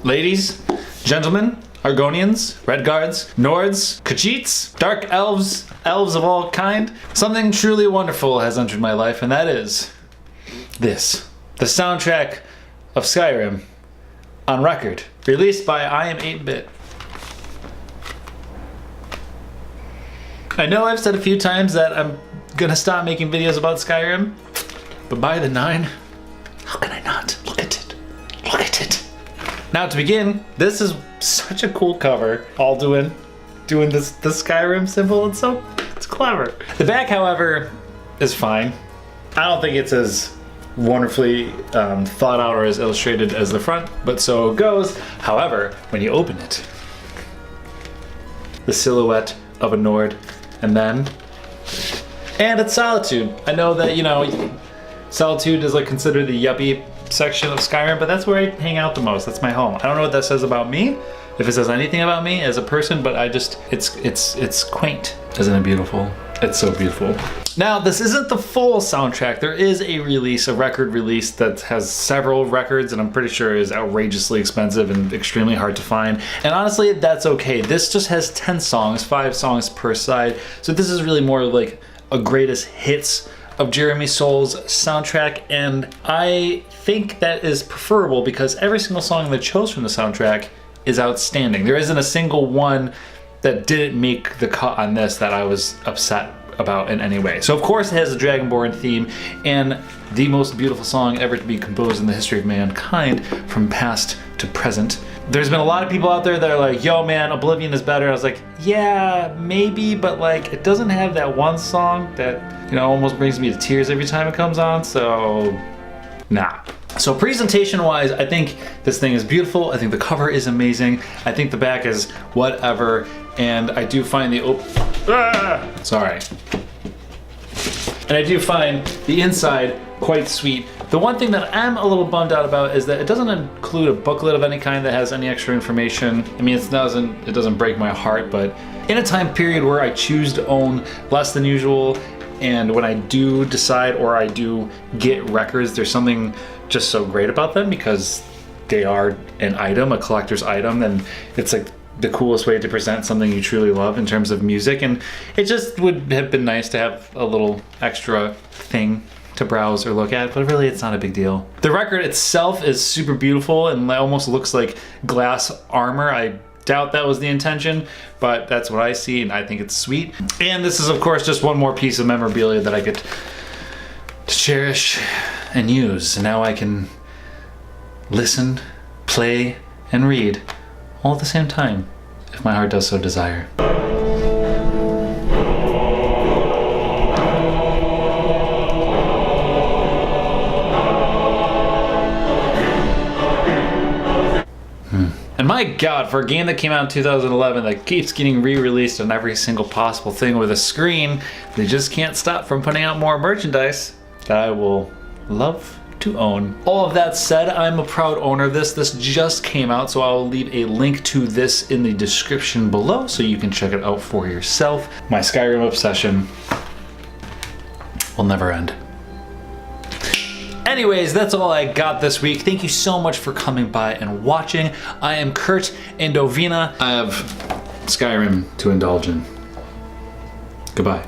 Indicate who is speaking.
Speaker 1: ladies, gentlemen, Argonians, Redguards, Nords, Khajiits, Dark Elves, elves of all kind, something truly wonderful has entered my life, and that is this. The soundtrack of Skyrim on record, released by I Am 8-Bit. I know I've said a few times that I'm gonna stop making videos about Skyrim, but by the 9, how can I not? Look at it. Look at it. Now to begin, this is such a cool cover. All doing the Skyrim symbol. It's clever. The back, however, is fine. I don't think it's as wonderfully thought out or as illustrated as the front, but so it goes. However, when you open it, the silhouette of a Nord, and it's Solitude. I know that, you know, Solitude is like considered the yuppie section of Skyrim, but that's where I hang out the most. That's my home. I don't know what that says about me, if it says anything about me as a person, but it's quaint. Isn't it beautiful? It's so beautiful. Now, this isn't the full soundtrack. There is a record release that has several records, and I'm pretty sure is outrageously expensive and extremely hard to find. And honestly, that's okay. This just has 10 songs, 5 songs per side. So this is really more like a greatest hits of Jeremy Soul's soundtrack, and I think that is preferable because every single song that chose from the soundtrack is outstanding. There isn't a single one that didn't make the cut on this that I was upset about in any way. So of course it has a Dragonborn theme and the most beautiful song ever to be composed in the history of mankind from past to present. There's been a lot of people out there that are like, yo man, Oblivion is better. I was like, yeah, maybe, but like it doesn't have that one song that, you know, almost brings me to tears every time it comes on, so nah. So presentation wise, I think this thing is beautiful. I think the cover is amazing. I think the back is whatever, and I do find sorry. And I do find the inside quite sweet. The one thing that I'm a little bummed out about is that it doesn't include a booklet of any kind that has any extra information. I mean, it doesn't break my heart, but in a time period where I choose to own less than usual, and when I do decide or I do get records, there's something just so great about them because they are an item, a collector's item, and it's like the coolest way to present something you truly love in terms of music. And it just would have been nice to have a little extra thing to browse or look at, but really it's not a big deal. The record itself is super beautiful and almost looks like glass armor. I doubt that was the intention, but that's what I see and I think it's sweet. And this is of course just one more piece of memorabilia that I get to cherish and use. And now I can listen, play, and read all at the same time, if my heart does so desire. And my God, for a game that came out in 2011 that keeps getting re-released on every single possible thing with a screen, they just can't stop from putting out more merchandise that I will love to own. All of that said, I'm a proud owner of this. This just came out, so I'll leave a link to this in the description below so you can check it out for yourself. My Skyrim obsession will never end. Anyways, that's all I got this week. Thank you so much for coming by and watching. I am Kurt Indovina. I have Skyrim to indulge in. Goodbye.